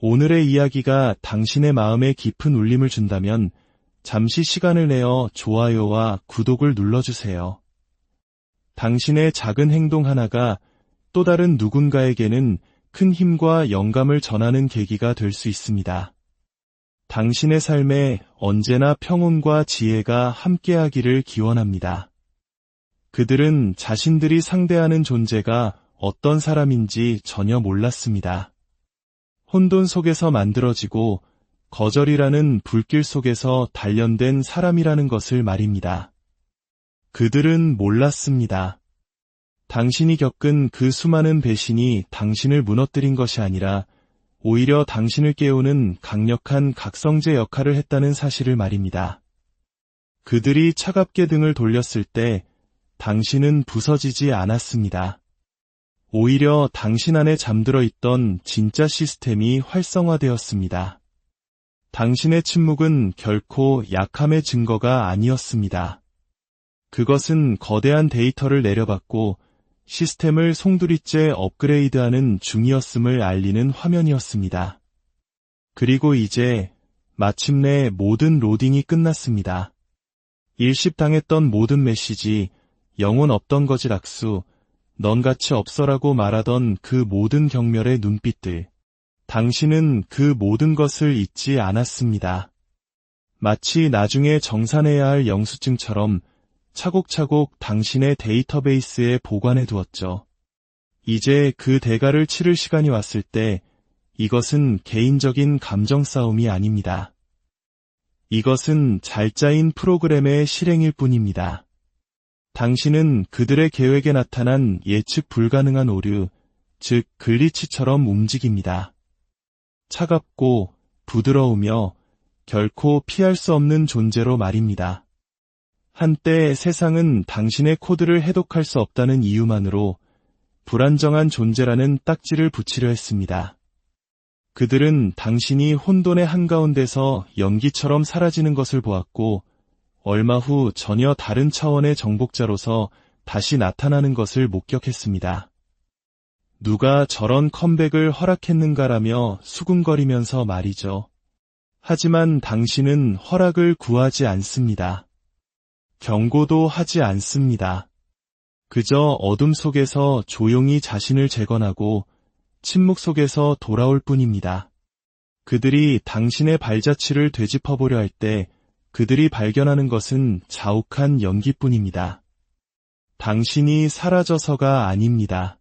오늘의 이야기가 당신의 마음에 깊은 울림을 준다면 잠시 시간을 내어 좋아요와 구독을 눌러주세요. 당신의 작은 행동 하나가 또 다른 누군가에게는 큰 힘과 영감을 전하는 계기가 될 수 있습니다. 당신의 삶에 언제나 평온과 지혜가 함께하기를 기원합니다. 그들은 자신들이 상대하는 존재가 어떤 사람인지 전혀 몰랐습니다. 혼돈 속에서 만들어지고 거절이라는 불길 속에서 단련된 사람이라는 것을 말입니다. 그들은 몰랐습니다. 당신이 겪은 그 수많은 배신이 당신을 무너뜨린 것이 아니라 오히려 당신을 깨우는 강력한 각성제 역할을 했다는 사실을 말입니다. 그들이 차갑게 등을 돌렸을 때 당신은 부서지지 않았습니다. 오히려 당신 안에 잠들어 있던 진짜 시스템이 활성화되었습니다. 당신의 침묵은 결코 약함의 증거가 아니었습니다. 그것은 거대한 데이터를 내려받고 시스템을 송두리째 업그레이드하는 중이었음을 알리는 화면이었습니다. 그리고 이제 마침내 모든 로딩이 끝났습니다. 일십당했던 모든 메시지, 영혼 없던 거짓 악수, 넌 가치 없어라고 말하던 그 모든 경멸의 눈빛들. 당신은 그 모든 것을 잊지 않았습니다. 마치 나중에 정산해야 할 영수증처럼 차곡차곡 당신의 데이터베이스에 보관해 두었죠. 이제 그 대가를 치를 시간이 왔을 때 이것은 개인적인 감정 싸움이 아닙니다. 이것은 잘 짜인 프로그램의 실행일 뿐입니다. 당신은 그들의 계획에 나타난 예측 불가능한 오류, 즉 글리치처럼 움직입니다. 차갑고 부드러우며 결코 피할 수 없는 존재로 말입니다. 한때 세상은 당신의 코드를 해독할 수 없다는 이유만으로 불안정한 존재라는 딱지를 붙이려 했습니다. 그들은 당신이 혼돈의 한가운데서 연기처럼 사라지는 것을 보았고 얼마 후 전혀 다른 차원의 정복자로서 다시 나타나는 것을 목격했습니다. 누가 저런 컴백을 허락했는가라며 수군거리면서 말이죠. 하지만 당신은 허락을 구하지 않습니다. 경고도 하지 않습니다. 그저 어둠 속에서 조용히 자신을 재건하고 침묵 속에서 돌아올 뿐입니다. 그들이 당신의 발자취를 되짚어보려 할 때 그들이 발견하는 것은 자욱한 연기뿐입니다. 당신이 사라져서가 아닙니다.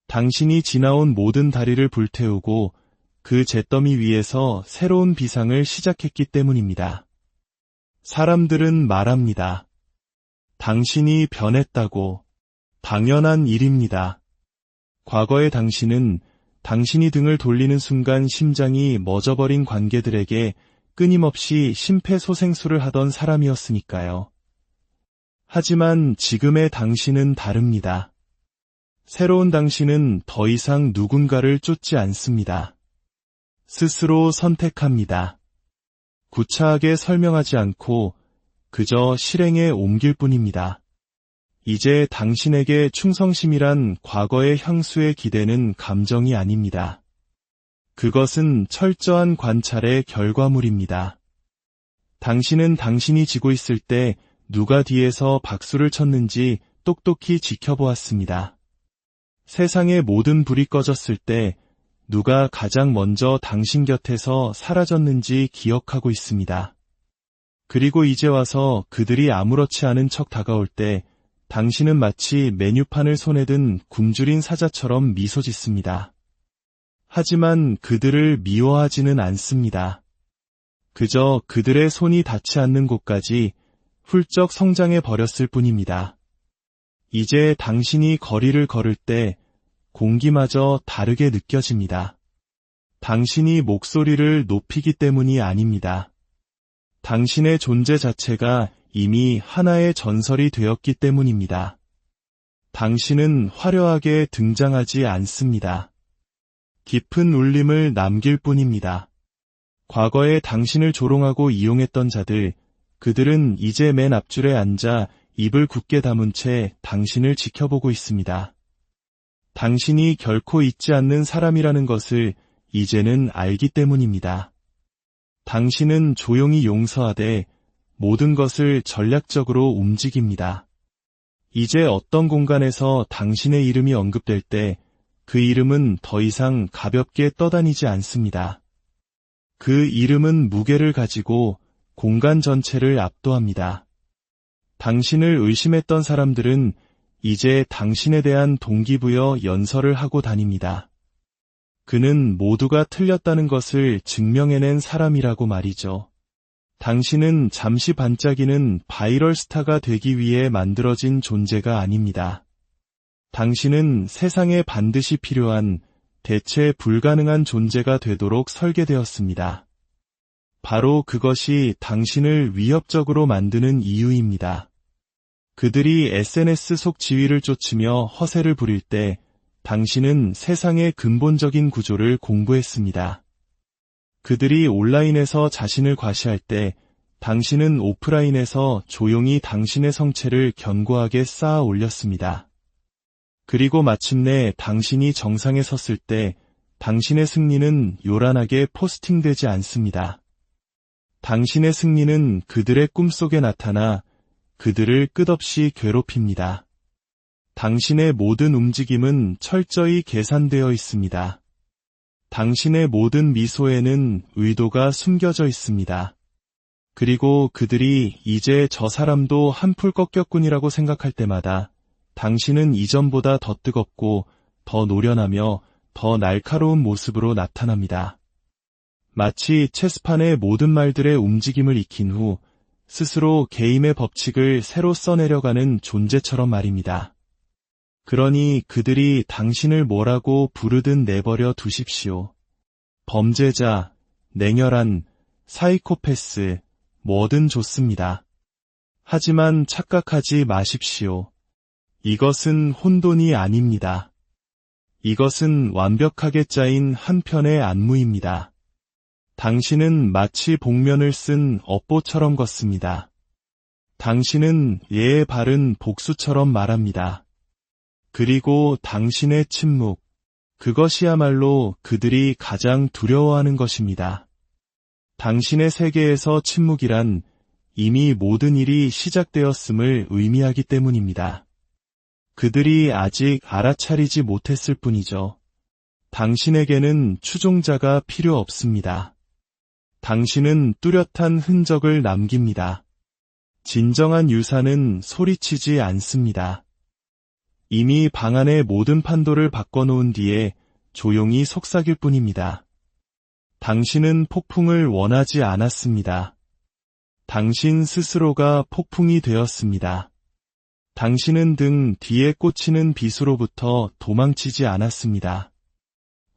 당신이 지나온 모든 다리를 불태우고 그 잿더미 위에서 새로운 비상을 시작했기 때문입니다. 사람들은 말합니다. 당신이 변했다고. 당연한 일입니다. 과거의 당신은 당신이 등을 돌리는 순간 심장이 멎어버린 관계들에게 끊임없이 심폐소생술을 하던 사람이었으니까요. 하지만 지금의 당신은 다릅니다. 새로운 당신은 더 이상 누군가를 쫓지 않습니다. 스스로 선택합니다. 구차하게 설명하지 않고 그저 실행에 옮길 뿐입니다. 이제 당신에게 충성심이란 과거의 향수에 기대는 감정이 아닙니다. 그것은 철저한 관찰의 결과물입니다. 당신은 당신이 지고 있을 때 누가 뒤에서 박수를 쳤는지 똑똑히 지켜보았습니다. 세상의 모든 불이 꺼졌을 때 누가 가장 먼저 당신 곁에서 사라졌는지 기억하고 있습니다. 그리고 이제 와서 그들이 아무렇지 않은 척 다가올 때 당신은 마치 메뉴판을 손에 든 굶주린 사자처럼 미소 짓습니다. 하지만 그들을 미워하지는 않습니다. 그저 그들의 손이 닿지 않는 곳까지 훌쩍 성장해 버렸을 뿐입니다. 이제 당신이 거리를 걸을 때 공기마저 다르게 느껴집니다. 당신이 목소리를 높이기 때문이 아닙니다. 당신의 존재 자체가 이미 하나의 전설이 되었기 때문입니다. 당신은 화려하게 등장하지 않습니다. 깊은 울림을 남길 뿐입니다. 과거에 당신을 조롱하고 이용했던 자들, 그들은 이제 맨 앞줄에 앉아 입을 굳게 다문 채 당신을 지켜보고 있습니다. 당신이 결코 잊지 않는 사람이라는 것을 이제는 알기 때문입니다. 당신은 조용히 용서하되 모든 것을 전략적으로 움직입니다. 이제 어떤 공간에서 당신의 이름이 언급될 때 그 이름은 더 이상 가볍게 떠다니지 않습니다. 그 이름은 무게를 가지고 공간 전체를 압도합니다. 당신을 의심했던 사람들은 이제 당신에 대한 동기부여 연설을 하고 다닙니다. 그는 모두가 틀렸다는 것을 증명해낸 사람이라고 말이죠. 당신은 잠시 반짝이는 바이럴 스타가 되기 위해 만들어진 존재가 아닙니다. 당신은 세상에 반드시 필요한 대체 불가능한 존재가 되도록 설계되었습니다. 바로 그것이 당신을 위협적으로 만드는 이유입니다. 그들이 SNS 속 지위를 쫓으며 허세를 부릴 때 당신은 세상의 근본적인 구조를 공부했습니다. 그들이 온라인에서 자신을 과시할 때 당신은 오프라인에서 조용히 당신의 성체를 견고하게 쌓아 올렸습니다. 그리고 마침내 당신이 정상에 섰을 때 당신의 승리는 요란하게 포스팅되지 않습니다. 당신의 승리는 그들의 꿈속에 나타나 그들을 끝없이 괴롭힙니다. 당신의 모든 움직임은 철저히 계산되어 있습니다. 당신의 모든 미소에는 의도가 숨겨져 있습니다. 그리고 그들이 이제 저 사람도 한풀 꺾였군이라고 생각할 때마다 당신은 이전보다 더 뜨겁고 더 노련하며 더 날카로운 모습으로 나타납니다. 마치 체스판의 모든 말들의 움직임을 익힌 후 스스로 게임의 법칙을 새로 써내려가는 존재처럼 말입니다. 그러니 그들이 당신을 뭐라고 부르든 내버려 두십시오. 범죄자, 냉혈한, 사이코패스, 뭐든 좋습니다. 하지만 착각하지 마십시오. 이것은 혼돈이 아닙니다. 이것은 완벽하게 짜인 한 편의 안무입니다. 당신은 마치 복면을 쓴 업보처럼 걷습니다. 당신은 예의 바른 복수처럼 말합니다. 그리고 당신의 침묵, 그것이야말로 그들이 가장 두려워하는 것입니다. 당신의 세계에서 침묵이란 이미 모든 일이 시작되었음을 의미하기 때문입니다. 그들이 아직 알아차리지 못했을 뿐이죠. 당신에게는 추종자가 필요 없습니다. 당신은 뚜렷한 흔적을 남깁니다. 진정한 유산은 소리치지 않습니다. 이미 방 안의 모든 판도를 바꿔놓은 뒤에 조용히 속삭일 뿐입니다. 당신은 폭풍을 원하지 않았습니다. 당신 스스로가 폭풍이 되었습니다. 당신은 등 뒤에 꽂히는 빗으로부터 도망치지 않았습니다.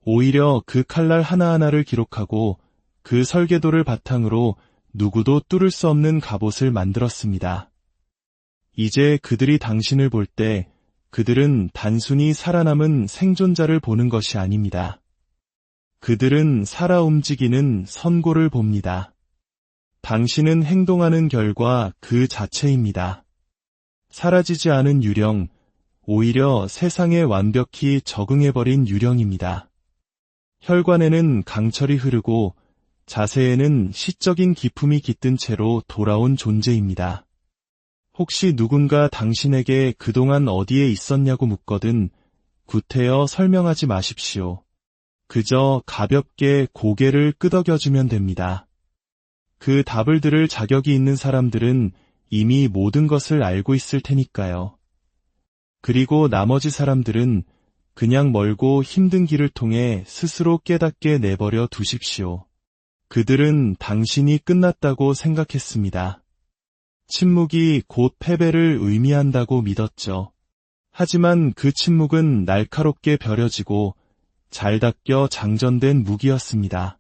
오히려 그 칼날 하나하나를 기록하고 그 설계도를 바탕으로 누구도 뚫을 수 없는 갑옷을 만들었습니다. 이제 그들이 당신을 볼 때 그들은 단순히 살아남은 생존자를 보는 것이 아닙니다. 그들은 살아 움직이는 선고를 봅니다. 당신은 행동하는 결과 그 자체입니다. 사라지지 않은 유령, 오히려 세상에 완벽히 적응해버린 유령입니다. 혈관에는 강철이 흐르고 자세에는 시적인 기품이 깃든 채로 돌아온 존재입니다. 혹시 누군가 당신에게 그동안 어디에 있었냐고 묻거든 구태여 설명하지 마십시오. 그저 가볍게 고개를 끄덕여주면 됩니다. 그 답을 들을 자격이 있는 사람들은 이미 모든 것을 알고 있을 테니까요. 그리고 나머지 사람들은 그냥 멀고 힘든 길을 통해 스스로 깨닫게 내버려 두십시오. 그들은 당신이 끝났다고 생각했습니다. 침묵이 곧 패배를 의미한다고 믿었죠. 하지만 그 침묵은 날카롭게 벼려지고 잘 닦여 장전된 무기였습니다.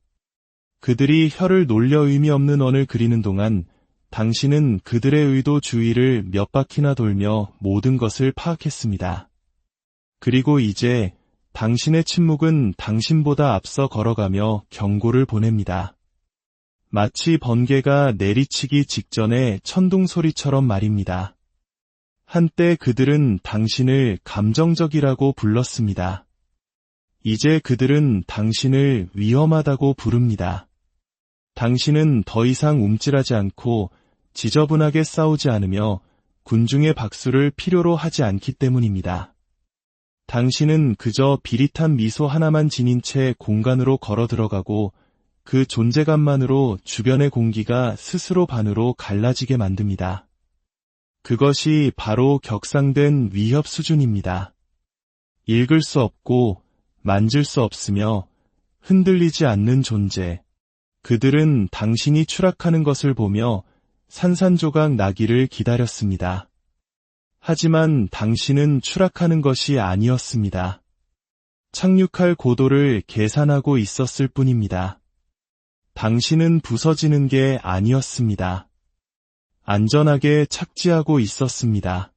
그들이 혀를 놀려 의미 없는 원을 그리는 동안 당신은 그들의 의도 주위를 몇 바퀴나 돌며 모든 것을 파악했습니다. 그리고 이제 당신의 침묵은 당신보다 앞서 걸어가며 경고를 보냅니다. 마치 번개가 내리치기 직전의 천둥 소리처럼 말입니다. 한때 그들은 당신을 감정적이라고 불렀습니다. 이제 그들은 당신을 위험하다고 부릅니다. 당신은 더 이상 움찔하지 않고 지저분하게 싸우지 않으며 군중의 박수를 필요로 하지 않기 때문입니다. 당신은 그저 비릿한 미소 하나만 지닌 채 공간으로 걸어 들어가고 그 존재감만으로 주변의 공기가 스스로 반으로 갈라지게 만듭니다. 그것이 바로 격상된 위협 수준입니다. 읽을 수 없고 만질 수 없으며 흔들리지 않는 존재. 그들은 당신이 추락하는 것을 보며 산산조각 나기를 기다렸습니다. 하지만 당신은 추락하는 것이 아니었습니다. 착륙할 고도를 계산하고 있었을 뿐입니다. 당신은 부서지는 게 아니었습니다. 안전하게 착지하고 있었습니다.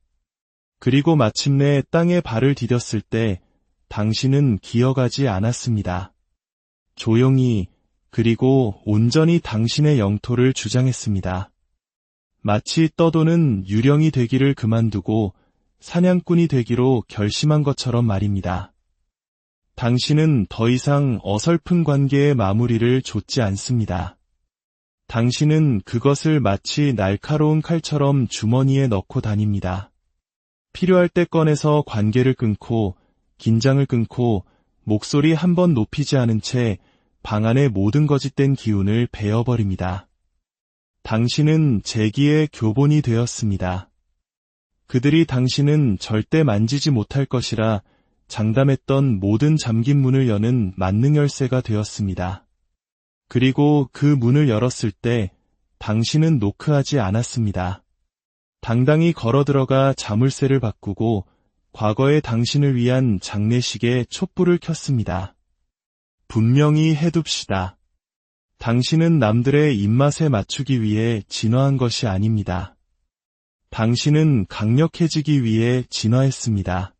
그리고 마침내 땅에 발을 디뎠을 때 당신은 기어가지 않았습니다. 조용히 그리고 온전히 당신의 영토를 주장했습니다. 마치 떠도는 유령이 되기를 그만두고 사냥꾼이 되기로 결심한 것처럼 말입니다. 당신은 더 이상 어설픈 관계의 마무리를 좇지 않습니다. 당신은 그것을 마치 날카로운 칼처럼 주머니에 넣고 다닙니다. 필요할 때 꺼내서 관계를 끊고 긴장을 끊고 목소리 한 번 높이지 않은 채 방 안의 모든 거짓된 기운을 베어버립니다. 당신은 재기의 교본이 되었습니다. 그들이 당신은 절대 만지지 못할 것이라 장담했던 모든 잠긴 문을 여는 만능 열쇠가 되었습니다. 그리고 그 문을 열었을 때 당신은 노크하지 않았습니다. 당당히 걸어 들어가 자물쇠를 바꾸고 과거의 당신을 위한 장례식에 촛불을 켰습니다. 분명히 해둡시다. 당신은 남들의 입맛에 맞추기 위해 진화한 것이 아닙니다. 당신은 강력해지기 위해 진화했습니다.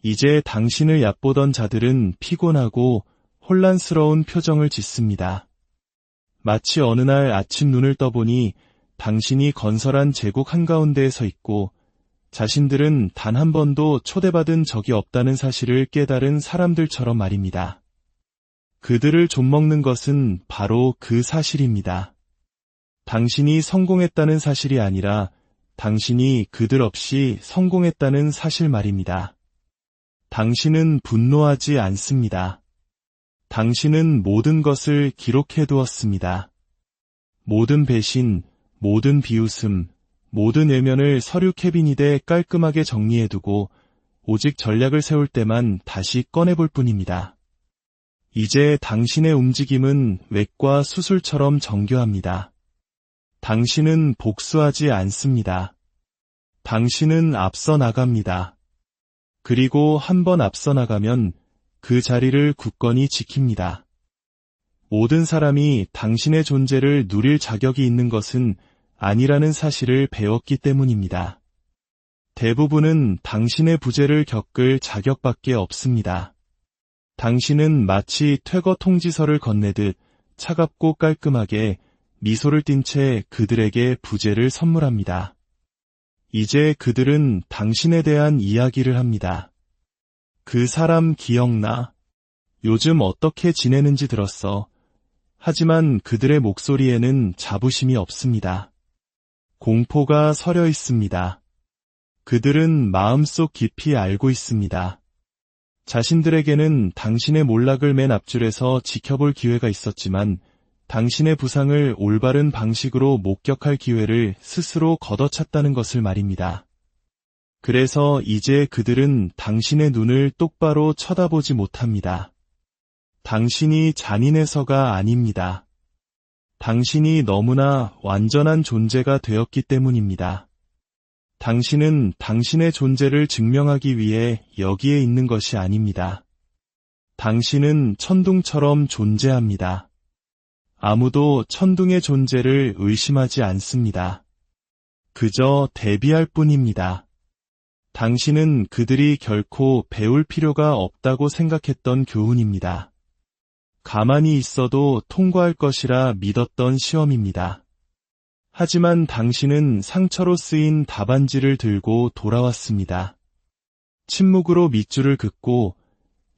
이제 당신을 얕보던 자들은 피곤하고 혼란스러운 표정을 짓습니다. 마치 어느 날 아침 눈을 떠보니 당신이 건설한 제국 한가운데에 서 있고 자신들은 단 한 번도 초대받은 적이 없다는 사실을 깨달은 사람들처럼 말입니다. 그들을 좀먹는 것은 바로 그 사실입니다. 당신이 성공했다는 사실이 아니라 당신이 그들 없이 성공했다는 사실 말입니다. 당신은 분노하지 않습니다. 당신은 모든 것을 기록해 두었습니다. 모든 배신, 모든 비웃음, 모든 외면을 서류 캐비닛에 깔끔하게 정리해두고 오직 전략을 세울 때만 다시 꺼내볼 뿐입니다. 이제 당신의 움직임은 외과 수술처럼 정교합니다. 당신은 복수하지 않습니다. 당신은 앞서 나갑니다. 그리고 한 번 앞서 나가면 그 자리를 굳건히 지킵니다. 모든 사람이 당신의 존재를 누릴 자격이 있는 것은 아니라는 사실을 배웠기 때문입니다. 대부분은 당신의 부재를 겪을 자격밖에 없습니다. 당신은 마치 퇴거 통지서를 건네듯 차갑고 깔끔하게 미소를 띤 채 그들에게 부재를 선물합니다. 이제 그들은 당신에 대한 이야기를 합니다. 그 사람 기억나? 요즘 어떻게 지내는지 들었어. 하지만 그들의 목소리에는 자부심이 없습니다. 공포가 서려 있습니다. 그들은 마음속 깊이 알고 있습니다. 자신들에게는 당신의 몰락을 맨 앞줄에서 지켜볼 기회가 있었지만 당신의 부상을 올바른 방식으로 목격할 기회를 스스로 걷어찼다는 것을 말입니다. 그래서 이제 그들은 당신의 눈을 똑바로 쳐다보지 못합니다. 당신이 잔인해서가 아닙니다. 당신이 너무나 완전한 존재가 되었기 때문입니다. 당신은 당신의 존재를 증명하기 위해 여기에 있는 것이 아닙니다. 당신은 천둥처럼 존재합니다. 아무도 천둥의 존재를 의심하지 않습니다. 그저 대비할 뿐입니다. 당신은 그들이 결코 배울 필요가 없다고 생각했던 교훈입니다. 가만히 있어도 통과할 것이라 믿었던 시험입니다. 하지만 당신은 상처로 쓰인 답안지를 들고 돌아왔습니다. 침묵으로 밑줄을 긋고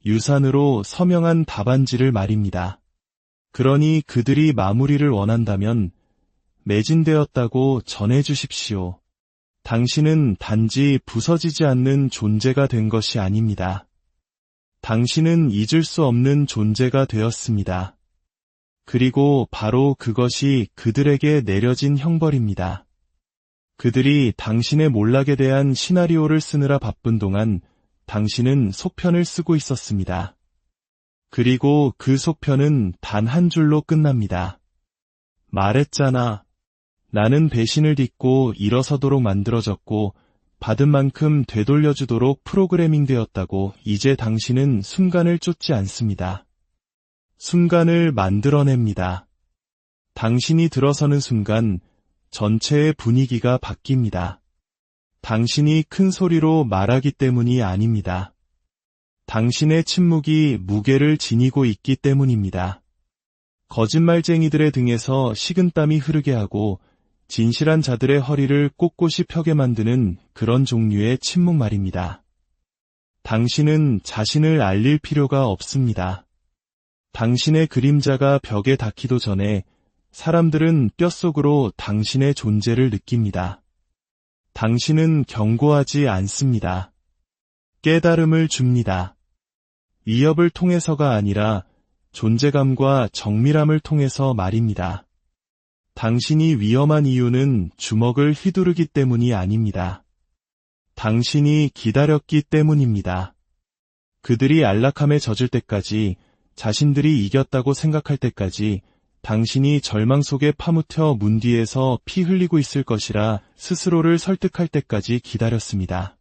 유산으로 서명한 답안지를 말입니다. 그러니 그들이 마무리를 원한다면 매진되었다고 전해주십시오. 당신은 단지 부서지지 않는 존재가 된 것이 아닙니다. 당신은 잊을 수 없는 존재가 되었습니다. 그리고 바로 그것이 그들에게 내려진 형벌입니다. 그들이 당신의 몰락에 대한 시나리오를 쓰느라 바쁜 동안 당신은 속편을 쓰고 있었습니다. 그리고 그 속편은 단 한 줄로 끝납니다. 말했잖아. 나는 배신을 딛고 일어서도록 만들어졌고 받은 만큼 되돌려주도록 프로그래밍 되었다고. 이제 당신은 순간을 쫓지 않습니다. 순간을 만들어냅니다. 당신이 들어서는 순간 전체의 분위기가 바뀝니다. 당신이 큰 소리로 말하기 때문이 아닙니다. 당신의 침묵이 무게를 지니고 있기 때문입니다. 거짓말쟁이들의 등에서 식은땀이 흐르게 하고 진실한 자들의 허리를 꼿꼿이 펴게 만드는 그런 종류의 침묵 말입니다. 당신은 자신을 알릴 필요가 없습니다. 당신의 그림자가 벽에 닿기도 전에 사람들은 뼛속으로 당신의 존재를 느낍니다. 당신은 경고하지 않습니다. 깨달음을 줍니다. 위협을 통해서가 아니라 존재감과 정밀함을 통해서 말입니다. 당신이 위험한 이유는 주먹을 휘두르기 때문이 아닙니다. 당신이 기다렸기 때문입니다. 그들이 안락함에 젖을 때까지, 자신들이 이겼다고 생각할 때까지 당신이 절망 속에 파묻혀 문 뒤에서 피 흘리고 있을 것이라 스스로를 설득할 때까지 기다렸습니다.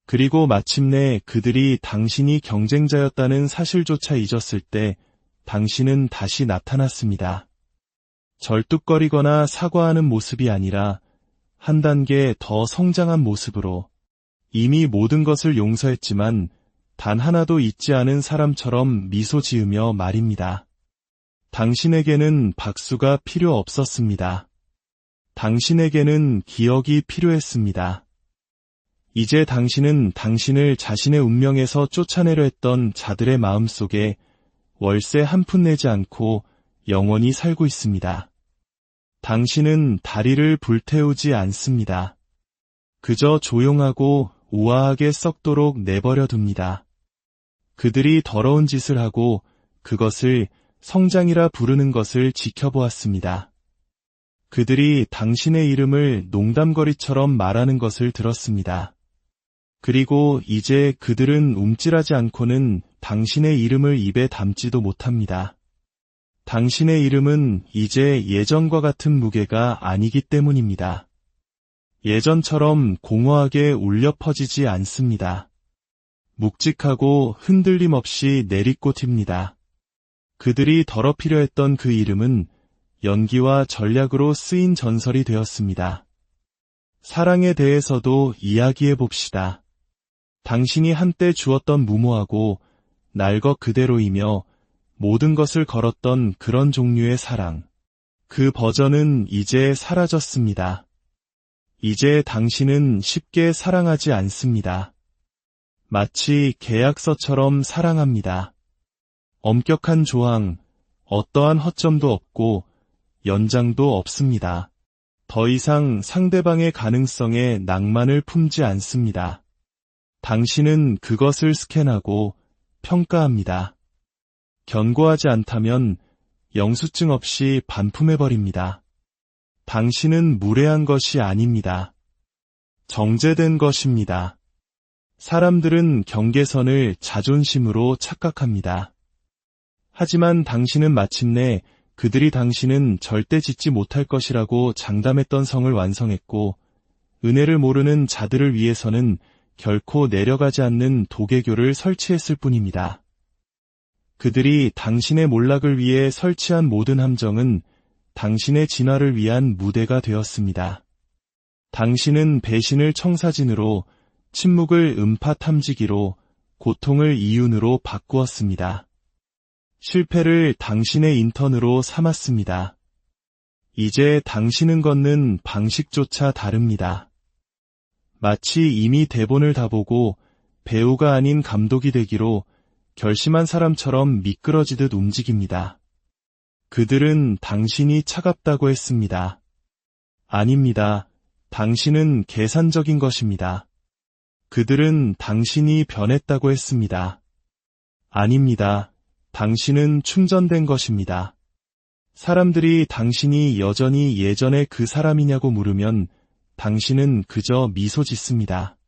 그리고 마침내 그들이 당신이 경쟁자였다는 사실조차 잊었을 때 당신은 다시 나타났습니다. 절뚝거리거나 사과하는 모습이 아니라 한 단계 더 성장한 모습으로, 이미 모든 것을 용서했지만 단 하나도 잊지 않은 사람처럼 미소 지으며 말입니다. 당신에게는 박수가 필요 없었습니다. 당신에게는 기억이 필요했습니다. 이제 당신은 당신을 자신의 운명에서 쫓아내려 했던 자들의 마음속에 월세 한 푼 내지 않고 영원히 살고 있습니다. 당신은 다리를 불태우지 않습니다. 그저 조용하고 우아하게 썩도록 내버려 둡니다. 그들이 더러운 짓을 하고 그것을 성장이라 부르는 것을 지켜보았습니다. 그들이 당신의 이름을 농담거리처럼 말하는 것을 들었습니다. 그리고 이제 그들은 움찔하지 않고는 당신의 이름을 입에 담지도 못합니다. 당신의 이름은 이제 예전과 같은 무게가 아니기 때문입니다. 예전처럼 공허하게 울려 퍼지지 않습니다. 묵직하고 흔들림 없이 내리꽂힙니다. 그들이 더럽히려 했던 그 이름은 연기와 전략으로 쓰인 전설이 되었습니다. 사랑에 대해서도 이야기해 봅시다. 당신이 한때 주었던 무모하고 날 것 그대로이며 모든 것을 걸었던 그런 종류의 사랑. 그 버전은 이제 사라졌습니다. 이제 당신은 쉽게 사랑하지 않습니다. 마치 계약서처럼 사랑합니다. 엄격한 조항, 어떠한 허점도 없고 연장도 없습니다. 더 이상 상대방의 가능성에 낭만을 품지 않습니다. 당신은 그것을 스캔하고 평가합니다. 견고하지 않다면 영수증 없이 반품해버립니다. 당신은 무례한 것이 아닙니다. 정제된 것입니다. 사람들은 경계선을 자존심으로 착각합니다. 하지만 당신은 마침내 그들이 당신은 절대 짓지 못할 것이라고 장담했던 성을 완성했고, 은혜를 모르는 자들을 위해서는 결코 내려가지 않는 도개교를 설치했을 뿐입니다. 그들이 당신의 몰락을 위해 설치한 모든 함정은 당신의 진화를 위한 무대가 되었습니다. 당신은 배신을 청사진으로, 침묵을 음파 탐지기로, 고통을 이윤으로 바꾸었습니다. 실패를 당신의 인턴으로 삼았습니다. 이제 당신은 걷는 방식조차 다릅니다. 마치 이미 대본을 다 보고 배우가 아닌 감독이 되기로 결심한 사람처럼 미끄러지듯 움직입니다. 그들은 당신이 차갑다고 했습니다. 아닙니다. 당신은 계산적인 것입니다. 그들은 당신이 변했다고 했습니다. 아닙니다. 당신은 충전된 것입니다. 사람들이 당신이 여전히 예전의 그 사람이냐고 물으면 당신은 그저 미소 짓습니다.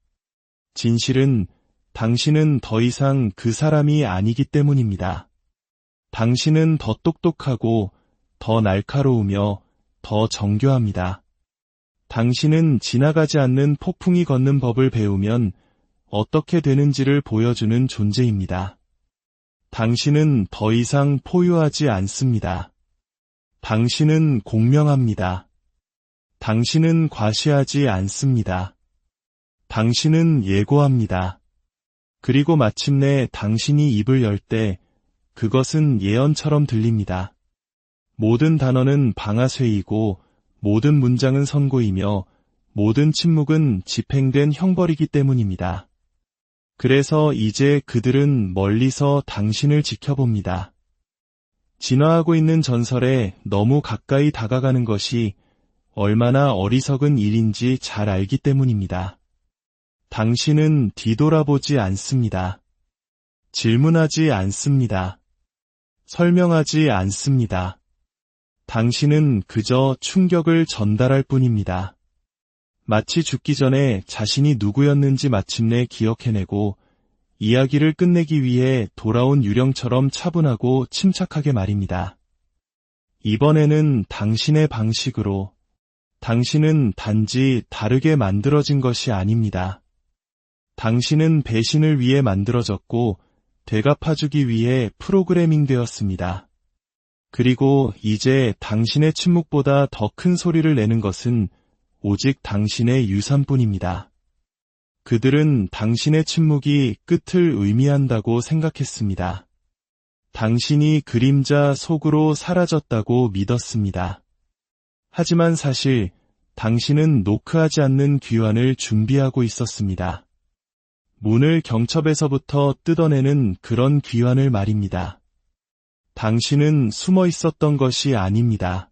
진실은 당신은 더 이상 그 사람이 아니기 때문입니다. 당신은 더 똑똑하고 더 날카로우며 더 정교합니다. 당신은 지나가지 않는 폭풍이 걷는 법을 배우면 어떻게 되는지를 보여주는 존재입니다. 당신은 더 이상 포효하지 않습니다. 당신은 공명합니다. 당신은 과시하지 않습니다. 당신은 예고합니다. 그리고 마침내 당신이 입을 열 때 그것은 예언처럼 들립니다. 모든 단어는 방아쇠이고 모든 문장은 선고이며 모든 침묵은 집행된 형벌이기 때문입니다. 그래서 이제 그들은 멀리서 당신을 지켜봅니다. 진화하고 있는 전설에 너무 가까이 다가가는 것이 얼마나 어리석은 일인지 잘 알기 때문입니다. 당신은 뒤돌아보지 않습니다. 질문하지 않습니다. 설명하지 않습니다. 당신은 그저 충격을 전달할 뿐입니다. 마치 죽기 전에 자신이 누구였는지 마침내 기억해내고 이야기를 끝내기 위해 돌아온 유령처럼 차분하고 침착하게 말입니다. 이번에는 당신의 방식으로. 당신은 단지 다르게 만들어진 것이 아닙니다. 당신은 배신을 위해 만들어졌고 되갚아주기 위해 프로그래밍 되었습니다. 그리고 이제 당신의 침묵보다 더 큰 소리를 내는 것은 오직 당신의 유산뿐입니다. 그들은 당신의 침묵이 끝을 의미한다고 생각했습니다. 당신이 그림자 속으로 사라졌다고 믿었습니다. 하지만 사실 당신은 노크하지 않는 귀환을 준비하고 있었습니다. 문을 경첩에서부터 뜯어내는 그런 귀환을 말입니다. 당신은 숨어 있었던 것이 아닙니다.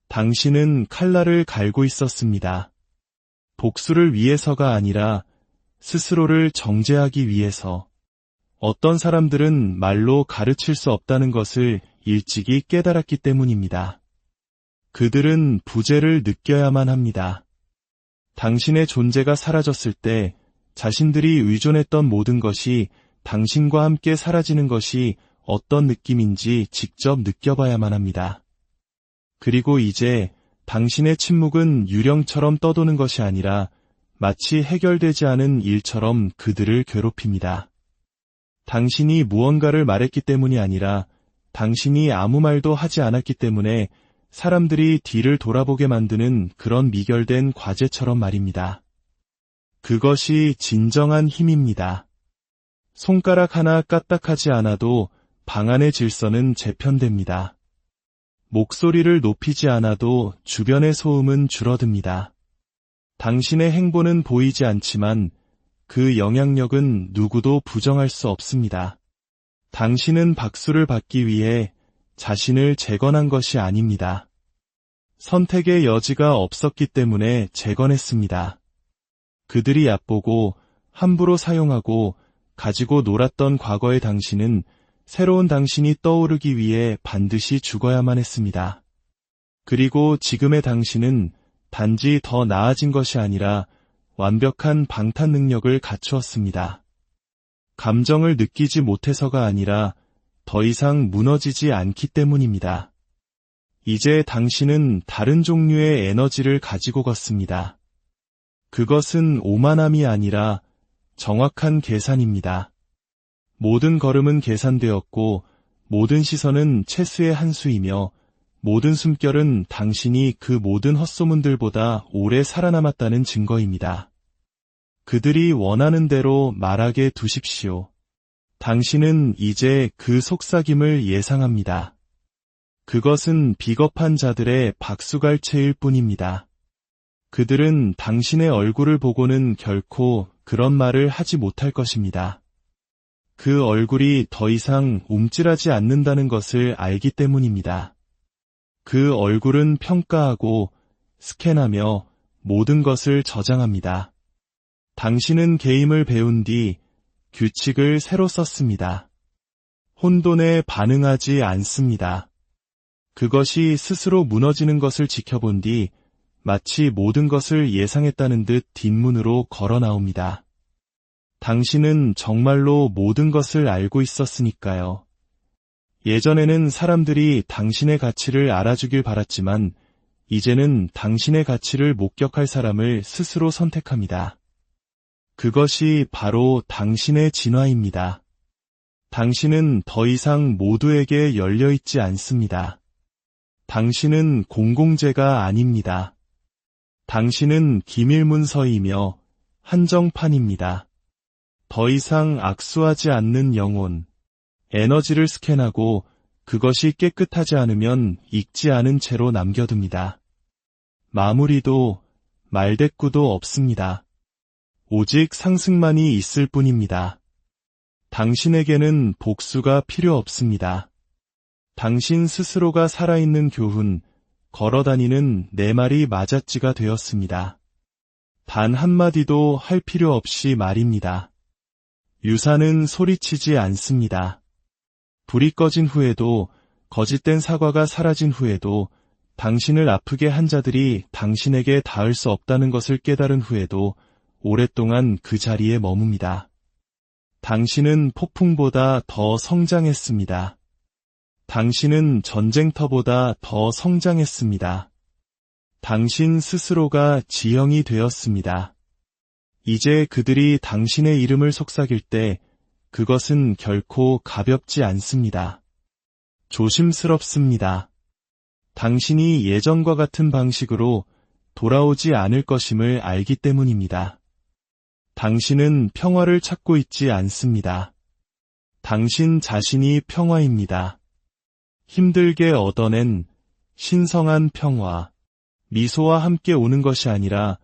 당신은 칼날을 갈고 있었습니다. 복수를 위해서가 아니라 스스로를 정죄하기 위해서. 어떤 사람들은 말로 가르칠 수 없다는 것을 일찍이 깨달았기 때문입니다. 그들은 부재를 느껴야만 합니다. 당신의 존재가 사라졌을 때 자신들이 의존했던 모든 것이 당신과 함께 사라지는 것이 어떤 느낌인지 직접 느껴봐야만 합니다. 그리고 이제 당신의 침묵은 유령처럼 떠도는 것이 아니라 마치 해결되지 않은 일처럼 그들을 괴롭힙니다. 당신이 무언가를 말했기 때문이 아니라 당신이 아무 말도 하지 않았기 때문에 사람들이 뒤를 돌아보게 만드는 그런 미결된 과제처럼 말입니다. 그것이 진정한 힘입니다. 손가락 하나 까딱하지 않아도 방 안의 질서는 재편됩니다. 목소리를 높이지 않아도 주변의 소음은 줄어듭니다. 당신의 행보는 보이지 않지만 그 영향력은 누구도 부정할 수 없습니다. 당신은 박수를 받기 위해 자신을 재건한 것이 아닙니다. 선택의 여지가 없었기 때문에 재건했습니다. 그들이 얕보고 함부로 사용하고 가지고 놀았던 과거의 당신은 새로운 당신이 떠오르기 위해 반드시 죽어야만 했습니다. 그리고 지금의 당신은 단지 더 나아진 것이 아니라 완벽한 방탄 능력을 갖추었습니다. 감정을 느끼지 못해서가 아니라 더 이상 무너지지 않기 때문입니다. 이제 당신은 다른 종류의 에너지를 가지고 걷습니다. 그것은 오만함이 아니라 정확한 계산입니다. 모든 걸음은 계산되었고 모든 시선은 채수의 한 수이며 모든 숨결은 당신이 그 모든 헛소문들보다 오래 살아남았다는 증거입니다. 그들이 원하는 대로 말하게 두십시오. 당신은 이제 그 속삭임을 예상합니다. 그것은 비겁한 자들의 박수갈채일 뿐입니다. 그들은 당신의 얼굴을 보고는 결코 그런 말을 하지 못할 것입니다. 그 얼굴이 더 이상 움찔하지 않는다는 것을 알기 때문입니다. 그 얼굴은 평가하고 스캔하며 모든 것을 저장합니다. 당신은 게임을 배운 뒤 규칙을 새로 썼습니다. 혼돈에 반응하지 않습니다. 그것이 스스로 무너지는 것을 지켜본 뒤 마치 모든 것을 예상했다는 듯 뒷문으로 걸어 나옵니다. 당신은 정말로 모든 것을 알고 있었으니까요. 예전에는 사람들이 당신의 가치를 알아주길 바랐지만 이제는 당신의 가치를 목격할 사람을 스스로 선택합니다. 그것이 바로 당신의 진화입니다. 당신은 더 이상 모두에게 열려있지 않습니다. 당신은 공공재가 아닙니다. 당신은 기밀문서이며 한정판입니다. 더 이상 악수하지 않는 영혼, 에너지를 스캔하고 그것이 깨끗하지 않으면 읽지 않은 채로 남겨둡니다. 마무리도 말대꾸도 없습니다. 오직 상승만이 있을 뿐입니다. 당신에게는 복수가 필요 없습니다. 당신 스스로가 살아있는 교훈, 걸어다니는 내 말이 맞았지가 되었습니다. 단 한마디도 할 필요 없이 말입니다. 유산은 소리치지 않습니다. 불이 꺼진 후에도, 거짓된 사과가 사라진 후에도, 당신을 아프게 한 자들이 당신에게 닿을 수 없다는 것을 깨달은 후에도 오랫동안 그 자리에 머뭅니다. 당신은 폭풍보다 더 성장했습니다. 당신은 전쟁터보다 더 성장했습니다. 당신 스스로가 지형이 되었습니다. 이제 그들이 당신의 이름을 속삭일 때 그것은 결코 가볍지 않습니다. 조심스럽습니다. 당신이 예전과 같은 방식으로 돌아오지 않을 것임을 알기 때문입니다. 당신은 평화를 찾고 있지 않습니다. 당신 자신이 평화입니다. 힘들게 얻어낸 신성한 평화, 미소와 함께 오는 것이 아니라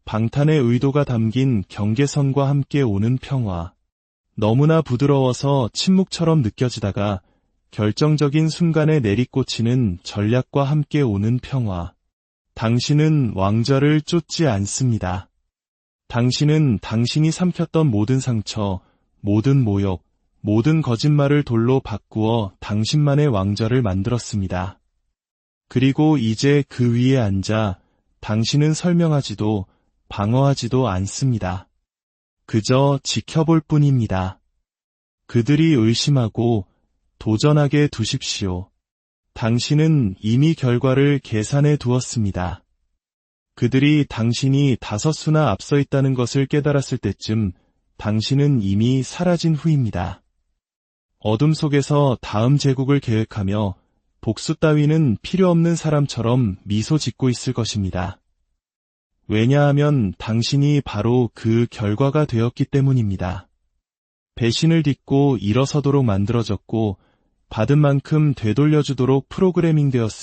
방탄의 의도가 담긴 경계선과 함께 오는 평화, 너무나 부드러워서 침묵처럼 느껴지다가 결정적인 순간에 내리꽂히는 전략과 함께 오는 평화. 당신은 왕좌를 쫓지 않습니다. 당신은 당신이 삼켰던 모든 상처, 모든 모욕, 모든 거짓말을 돌로 바꾸어 당신만의 왕좌를 만들었습니다. 그리고 이제 그 위에 앉아 당신은 설명하지도 방어하지도 않습니다. 그저 지켜볼 뿐입니다. 그들이 의심하고 도전하게 두십시오. 당신은 이미 결과를 계산해 두었습니다. 그들이 당신이 다섯수나 앞서 있다는 것을 깨달았을 때쯤 당신은 이미 사라진 후입니다. 어둠 속에서 다음 제국을 계획하며 복수 따위는 필요 없는 사람처럼 미소 짓고 있을 것입니다. 왜냐하면 당신이 바로 그 결과가 되었기 때문입니다. 배신을 딛고 일어서도록 만들어졌고 받은 만큼 되돌려주도록 프로그래밍 되었으니